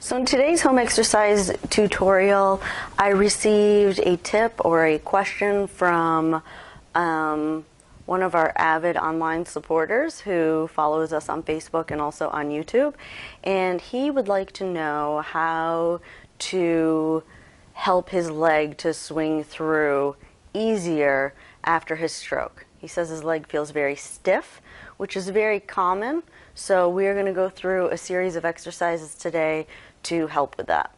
So in today's home exercise tutorial, I received a tip or a question from one of our avid online supporters who follows us on Facebook and also on YouTube. And he would like to know how to help his leg to swing through easier after his stroke. He says his leg feels very stiff, which is very common. So we're going to go through a series of exercises today to help with that.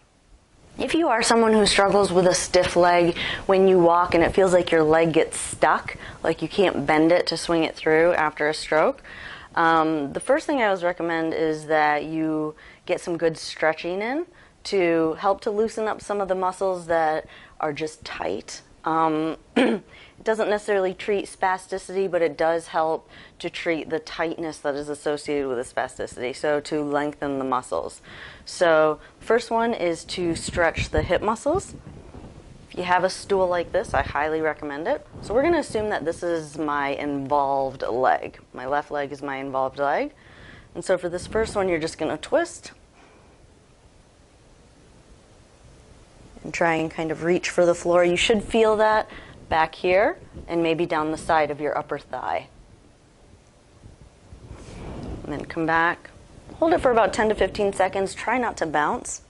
If you are someone who struggles with a stiff leg when you walk and it feels like your leg gets stuck, like you can't bend it to swing it through after a stroke, the first thing I always recommend is that you get some good stretching in to help to loosen up some of the muscles that are just tight. It doesn't necessarily treat spasticity, but it does help to treat the tightness that is associated with the spasticity, so to lengthen the muscles. So first one is to stretch the hip muscles. If you have a stool like this, I highly recommend it. So we're going to assume that this is my involved leg. My left leg is my involved leg. And so for this first one, you're just going to twist and try and kind of reach for the floor. You should feel that back here and maybe down the side of your upper thigh. And then come back. Hold it for about 10 to 15 seconds. Try not to bounce.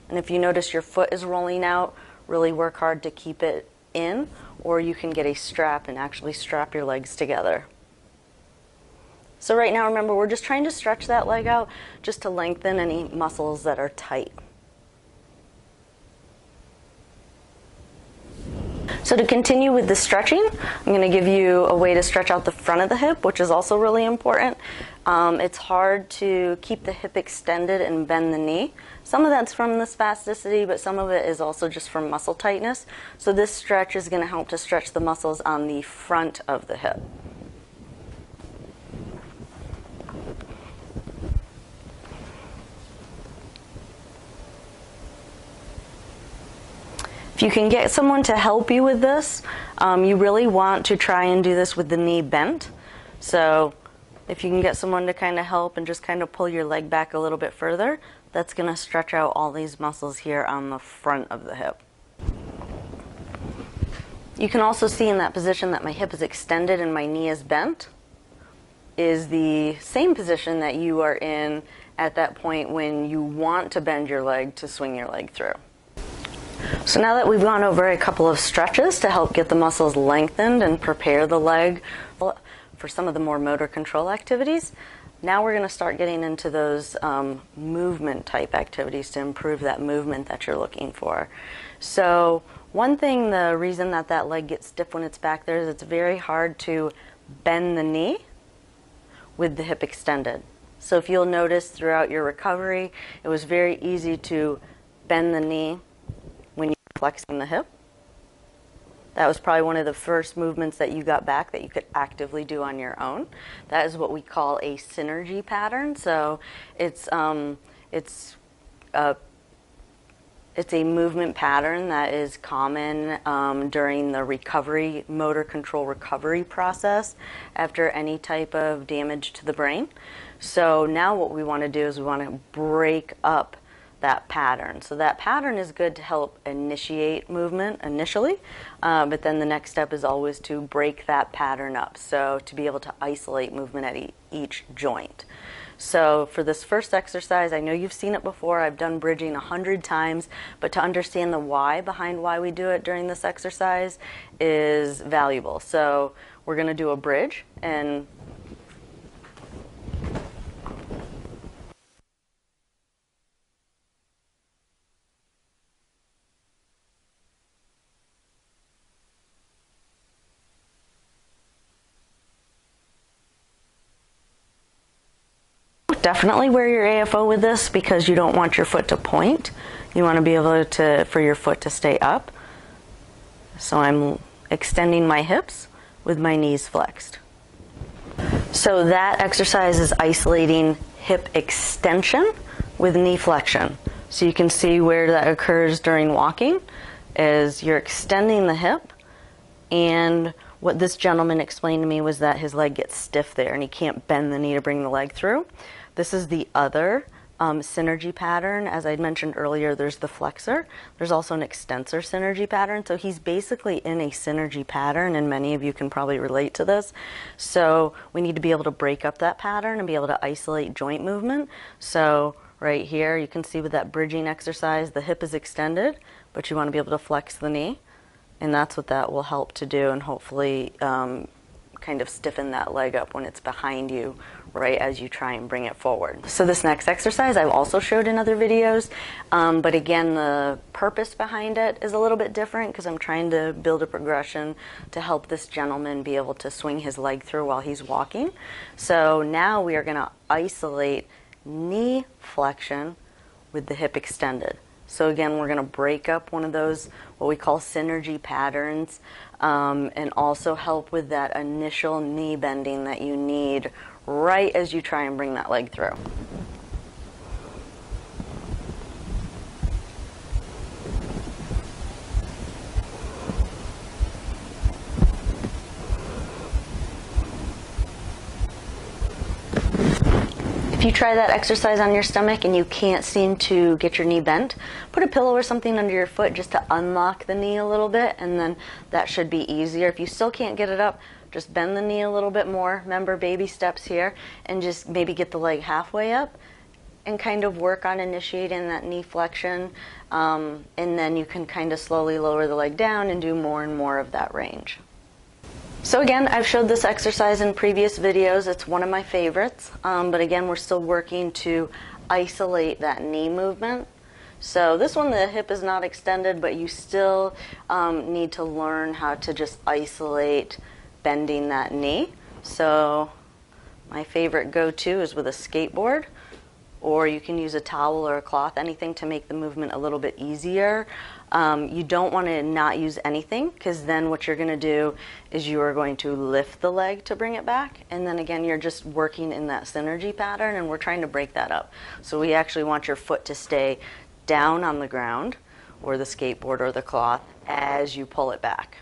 And if you notice your foot is rolling out, really work hard to keep it in, or you can get a strap and actually strap your legs together. So right now, remember, we're just trying to stretch that leg out just to lengthen any muscles that are tight. So to continue with the stretching, I'm going to give you a way to stretch out the front of the hip, which is also really important. It's hard to keep the hip extended and bend the knee. Some of that's from the spasticity, but some of it is also just from muscle tightness. So this stretch is going to help to stretch the muscles on the front of the hip. If you can get someone to help you with this, you really want to try and do this with the knee bent. So if you can get someone to kind of help and just kind of pull your leg back a little bit further, that's going to stretch out all these muscles here on the front of the hip. You can also see in that position that my hip is extended and my knee is bent is the same position that you are in at that point when you want to bend your leg to swing your leg through. So now that we've gone over a couple of stretches to help get the muscles lengthened and prepare the leg for some of the more motor control activities, now we're going to start getting into those movement type activities to improve that movement that you're looking for. So one thing, the reason that that leg gets stiff when it's back there is it's very hard to bend the knee with the hip extended. So if you'll notice throughout your recovery, it was very easy to bend the knee when you're flexing the hip. That was probably one of the first movements that you got back that you could actively do on your own. That is what we call a synergy pattern. So it's a movement pattern that is common during the recovery, motor control recovery process after any type of damage to the brain. So now what we want to do is we want to break up that pattern. So that pattern is good to help initiate movement initially, but then the next step is always to break that pattern up, so to be able to isolate movement at each joint. So for this first exercise, I know you've seen it before, I've done bridging 100 times, but to understand the why behind why we do it during this exercise is valuable. So we're going to do a bridge, and definitely wear your AFO with this because you don't want your foot to point. You want to be able to, for your foot to stay up. So I'm extending my hips with my knees flexed. So that exercise is isolating hip extension with knee flexion. So you can see where that occurs during walking is you're extending the hip, and what this gentleman explained to me was that his leg gets stiff there and he can't bend the knee to bring the leg through. This is the other synergy pattern. As I mentioned earlier, there's the flexor. There's also an extensor synergy pattern. So he's basically in a synergy pattern, and many of you can probably relate to this. So we need to be able to break up that pattern and be able to isolate joint movement. So right here, you can see with that bridging exercise, the hip is extended, but you want to be able to flex the knee. And that's what that will help to do, and hopefully kind of stiffen that leg up when it's behind you, right, as you try and bring it forward. So this next exercise I've also showed in other videos, but again, the purpose behind it is a little bit different because I'm trying to build a progression to help this gentleman be able to swing his leg through while he's walking. So now we are going to isolate knee flexion with the hip extended. So again, we're going to break up one of those, what we call synergy patterns, and also help with that initial knee bending that you need right as you try and bring that leg through. If you try that exercise on your stomach and you can't seem to get your knee bent, put a pillow or something under your foot just to unlock the knee a little bit, and then that should be easier. If you still can't get it up, just bend the knee a little bit more. Remember, baby steps here, and just maybe get the leg halfway up and kind of work on initiating that knee flexion, and then you can kind of slowly lower the leg down and do more and more of that range. So again, I've showed this exercise in previous videos. It's one of my favorites, but again, we're still working to isolate that knee movement. So this one, the hip is not extended, but you still need to learn how to just isolate bending that knee. So my favorite go-to is with a skateboard, or you can use a towel or a cloth, anything to make the movement a little bit easier. You don't want to not use anything, because then what you're going to do is you are going to lift the leg to bring it back, and then again you're just working in that synergy pattern, and we're trying to break that up. So we actually want your foot to stay down on the ground or the skateboard or the cloth as you pull it back.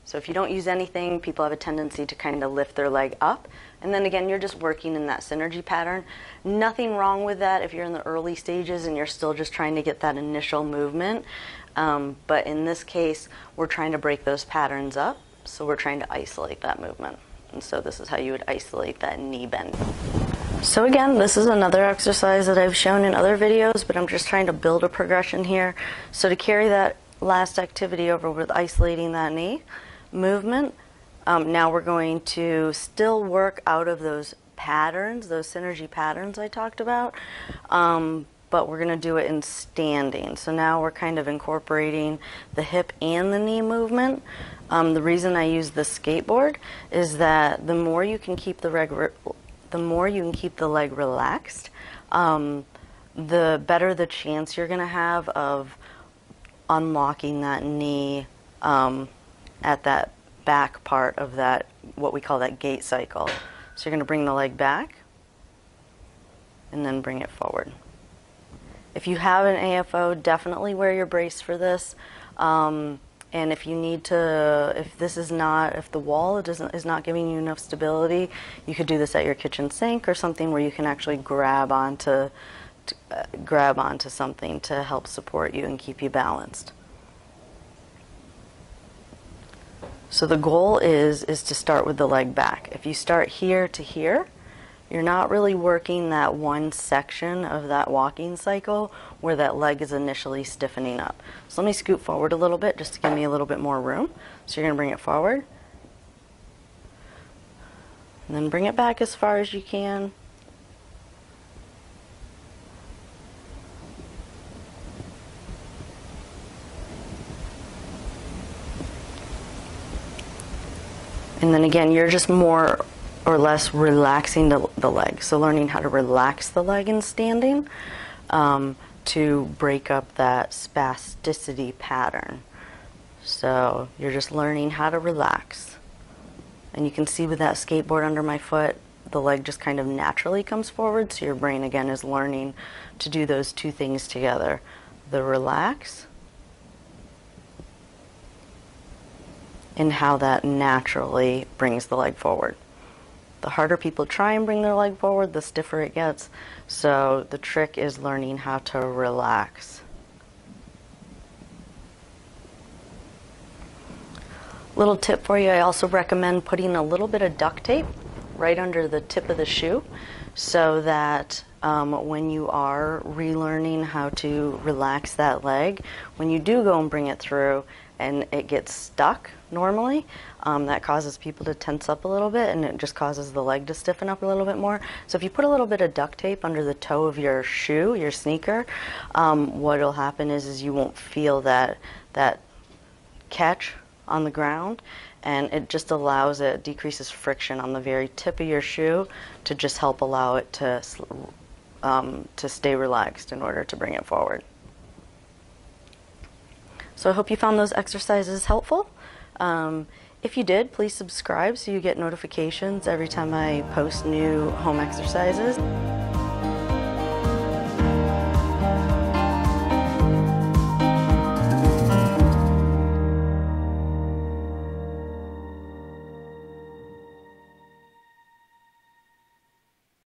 So if you don't use anything, people have a tendency to kind of lift their leg up, and then again you're just working in that synergy pattern. Nothing wrong with that if you're in the early stages and you're still just trying to get that initial movement. But in this case, we're trying to break those patterns up, so we're trying to isolate that movement. And so this is how you would isolate that knee bend. So again, this is another exercise that I've shown in other videos, but I'm just trying to build a progression here. So to carry that last activity over with isolating that knee movement, now we're going to still work out of those patterns, those synergy patterns I talked about, but we're going to do it in standing. So now we're kind of incorporating the hip and the knee movement. The reason I use the skateboard is that the more you can keep the leg relaxed, the better the chance you're going to have of unlocking that knee at that back part of that, what we call that gait cycle. So you're going to bring the leg back and then bring it forward. If you have an AFO, definitely wear your brace for this. And if you need to, if the wall is not giving you enough stability, you could do this at your kitchen sink or something where you can actually grab onto something to help support you and keep you balanced. So the goal is to start with the leg back. If you start here to here, you're not really working that one section of that walking cycle where that leg is initially stiffening up. So let me scoot forward a little bit just to give me a little bit more room. So you're going to bring it forward, and then bring it back as far as you can. And then again, you're just more or less relaxing the leg. So learning how to relax the leg in standing to break up that spasticity pattern. So you're just learning how to relax. And you can see with that skateboard under my foot, the leg just kind of naturally comes forward. So your brain again is learning to do those two things together. The relax and how that naturally brings the leg forward. The harder people try and bring their leg forward, the stiffer it gets. So the trick is learning how to relax. Little tip for you, I also recommend putting a little bit of duct tape right under the tip of the shoe so that when you are relearning how to relax that leg, when you do go and bring it through and it gets stuck normally, that causes people to tense up a little bit and it just causes the leg to stiffen up a little bit more. So if you put a little bit of duct tape under the toe of your shoe, your sneaker, what will happen is you won't feel that catch on the ground, and it just allows it, decreases friction on the very tip of your shoe to just help allow it to stay relaxed in order to bring it forward. So I hope you found those exercises helpful. If you did, please subscribe so you get notifications every time I post new home exercises.